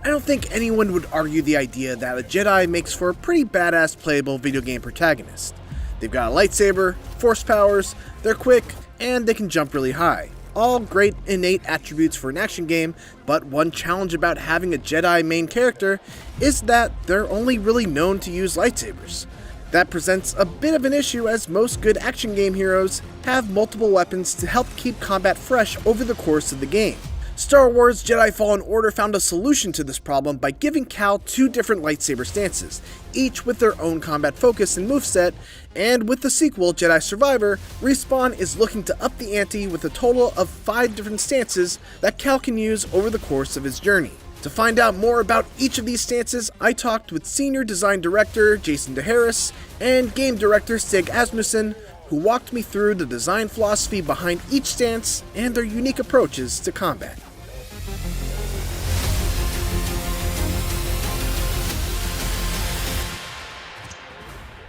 I don't think anyone would argue the idea that a Jedi makes for a pretty badass playable video game protagonist. They've got a lightsaber, force powers, they're quick, and they can jump really high. All great innate attributes for an action game, but one challenge about having a Jedi main character is that they're only really known to use lightsabers. That presents a bit of an issue as most good action game heroes have multiple weapons to help keep combat fresh over the course of the game. Star Wars Jedi Fallen Order found a solution to this problem by giving Cal two different lightsaber stances, each with their own combat focus and moveset, and with the sequel, Jedi Survivor, Respawn is looking to up the ante with a total of 5 different stances that Cal can use over the course of his journey. To find out more about each of these stances, I talked with Senior Design Director Jason DeHarris and Game Director Stig Asmussen, who walked me through the design philosophy behind each stance and their unique approaches to combat.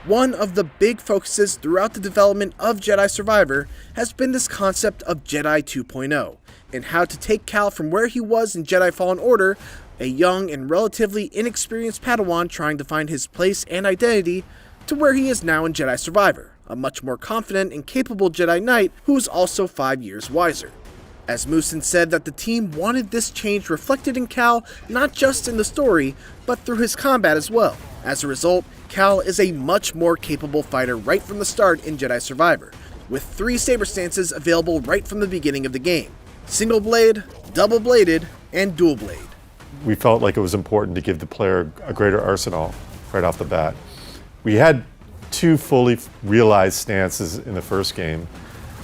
One of the big focuses throughout the development of Jedi Survivor has been this concept of Jedi 2.0, and how to take Cal from where he was in Jedi Fallen Order, a young and relatively inexperienced Padawan trying to find his place and identity, to where he is now in Jedi Survivor, a much more confident and capable Jedi Knight who is also 5 years wiser. Asmussen said that the team wanted this change reflected in Cal not just in the story, but through his combat as well. As a result, Cal is a much more capable fighter right from the start in Jedi Survivor, with 3 saber stances available right from the beginning of the game: single blade, double bladed, and dual blade. We felt like it was important to give the player a greater arsenal right off the bat. We had 2 fully realized stances in the first game,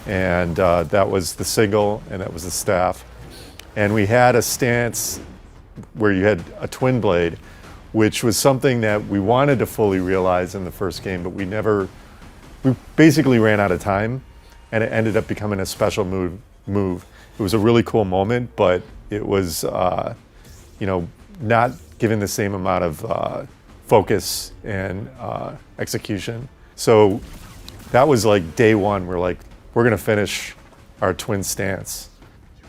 and that was the single and that was the staff. And we had a stance where you had a twin blade, which was something that we wanted to fully realize in the first game, but we basically ran out of time, and it ended up becoming a special move. It was a really cool moment, but it was not given the same amount of focus and execution. So that was like day one. We're gonna finish our twin stance.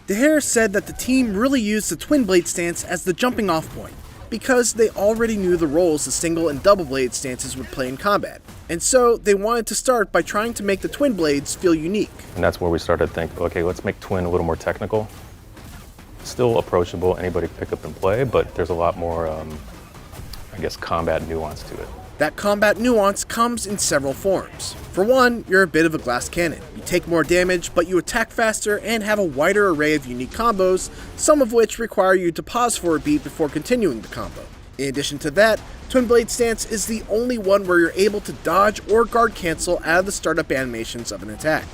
DeHarris said that the team really used the twin blade stance as the jumping off point, because they already knew the roles the single and double blade stances would play in combat. And so they wanted to start by trying to make the twin blades feel unique. And that's where we started to think, okay, let's make twin a little more technical. Still approachable, anybody pick up and play, but there's a lot more, combat nuance to it. That combat nuance comes in several forms. For one, you're a bit of a glass cannon. You take more damage, but you attack faster and have a wider array of unique combos, some of which require you to pause for a beat before continuing the combo. In addition to that, Twin Blade Stance is the only one where you're able to dodge or guard cancel out of the startup animations of an attack.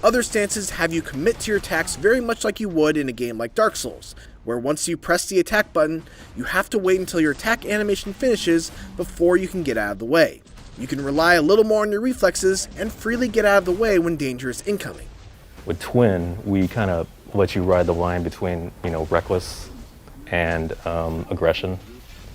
Other stances have you commit to your attacks very much like you would in a game like Dark Souls, where once you press the attack button, you have to wait until your attack animation finishes before you can get out of the way. You can rely a little more on your reflexes and freely get out of the way when danger is incoming. With Twin, we kind of let you ride the line between, reckless and aggression,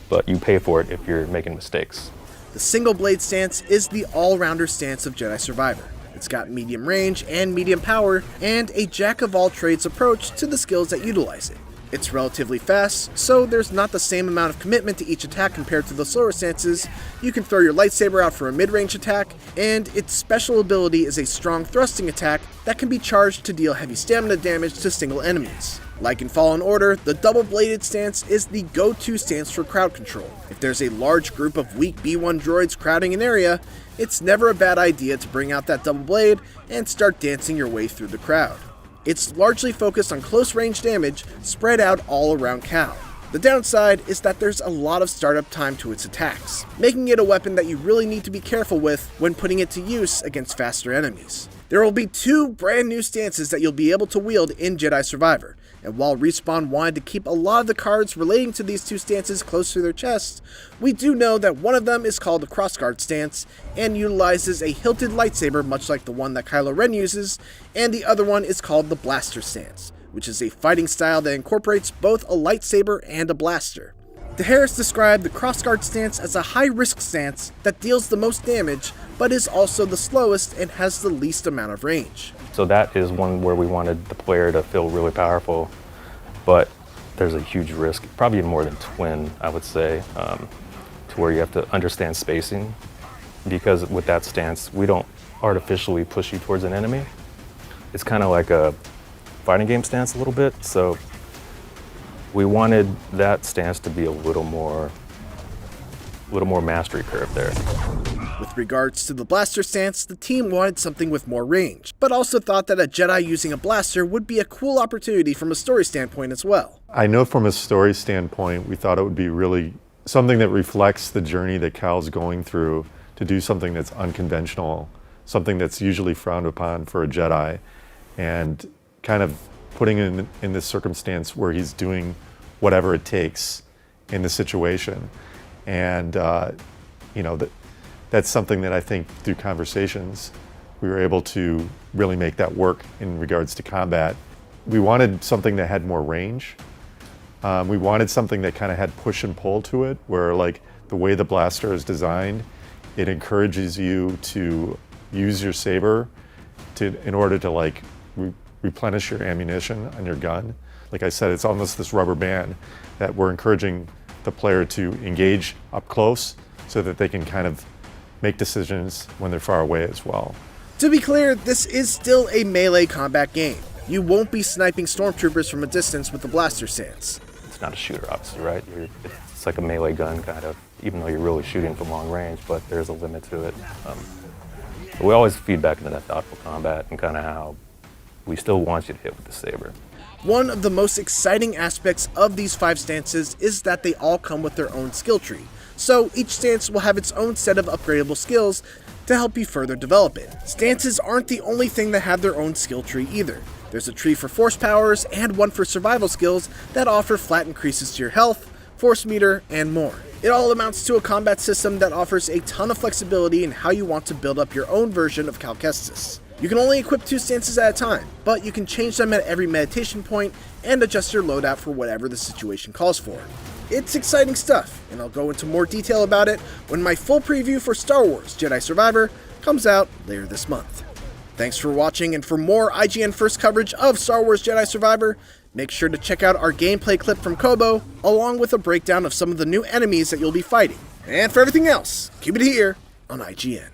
but you pay for it if you're making mistakes. The single blade stance is the all-rounder stance of Jedi Survivor. It's got medium range and medium power, and a jack-of-all-trades approach to the skills that utilize it. It's relatively fast, so there's not the same amount of commitment to each attack compared to the slower stances. You can throw your lightsaber out for a mid-range attack, and its special ability is a strong thrusting attack that can be charged to deal heavy stamina damage to single enemies. Like in Fallen Order, the double-bladed stance is the go-to stance for crowd control. If there's a large group of weak B1 droids crowding an area, it's never a bad idea to bring out that double blade and start dancing your way through the crowd. It's largely focused on close-range damage spread out all around Cal. The downside is that there's a lot of startup time to its attacks, making it a weapon that you really need to be careful with when putting it to use against faster enemies. There will be 2 brand new stances that you'll be able to wield in Jedi Survivor, and while Respawn wanted to keep a lot of the cards relating to these 2 stances close to their chests, we do know that one of them is called the Crossguard stance and utilizes a hilted lightsaber much like the one that Kylo Ren uses, and the other one is called the Blaster stance, which is a fighting style that incorporates both a lightsaber and a blaster. DeHarris described the Crossguard stance as a high-risk stance that deals the most damage, but is also the slowest and has the least amount of range. So that is one where we wanted the player to feel really powerful, but there's a huge risk, probably even more than twin, I would say, to where you have to understand spacing, because with that stance, we don't artificially push you towards an enemy. It's kind of like a fighting game stance a little bit, so we wanted that stance to be a little more mastery curve there. With regards to the blaster stance, the team wanted something with more range, but also thought that a Jedi using a blaster would be a cool opportunity from a story standpoint as well. I know from a story standpoint, we thought it would be really something that reflects the journey that Cal's going through to do something that's unconventional, something that's usually frowned upon for a Jedi, and kind of putting in this circumstance where he's doing whatever it takes in the situation. And, that's something that I think through conversations, we were able to really make that work in regards to combat. We wanted something that had more range. We wanted something that kind of had push and pull to it, where like the way the blaster is designed, it encourages you to use your saber in order to like replenish your ammunition on your gun. Like I said, it's almost this rubber band that we're encouraging the player to engage up close so that they can kind of make decisions when they're far away as well. To be clear, this is still a melee combat game. You won't be sniping stormtroopers from a distance with the blaster stance. It's not a shooter, obviously, right? It's like a melee gun, kind of, even though you're really shooting from long range, but there's a limit to it. But we always feed back into that thoughtful combat and kind of how we still want you to hit with the saber. One of the most exciting aspects of these 5 stances is that they all come with their own skill tree. So each stance will have its own set of upgradable skills to help you further develop it. Stances aren't the only thing that have their own skill tree either. There's a tree for force powers and one for survival skills that offer flat increases to your health, force meter, and more. It all amounts to a combat system that offers a ton of flexibility in how you want to build up your own version of Cal Kestis. You can only equip 2 stances at a time, but you can change them at every meditation point and adjust your loadout for whatever the situation calls for. It's exciting stuff, and I'll go into more detail about it when my full preview for Star Wars Jedi Survivor comes out later this month. Thanks for watching, and for more IGN First coverage of Star Wars Jedi Survivor, make sure to check out our gameplay clip from Kobo, along with a breakdown of some of the new enemies that you'll be fighting. And for everything else, keep it here on IGN.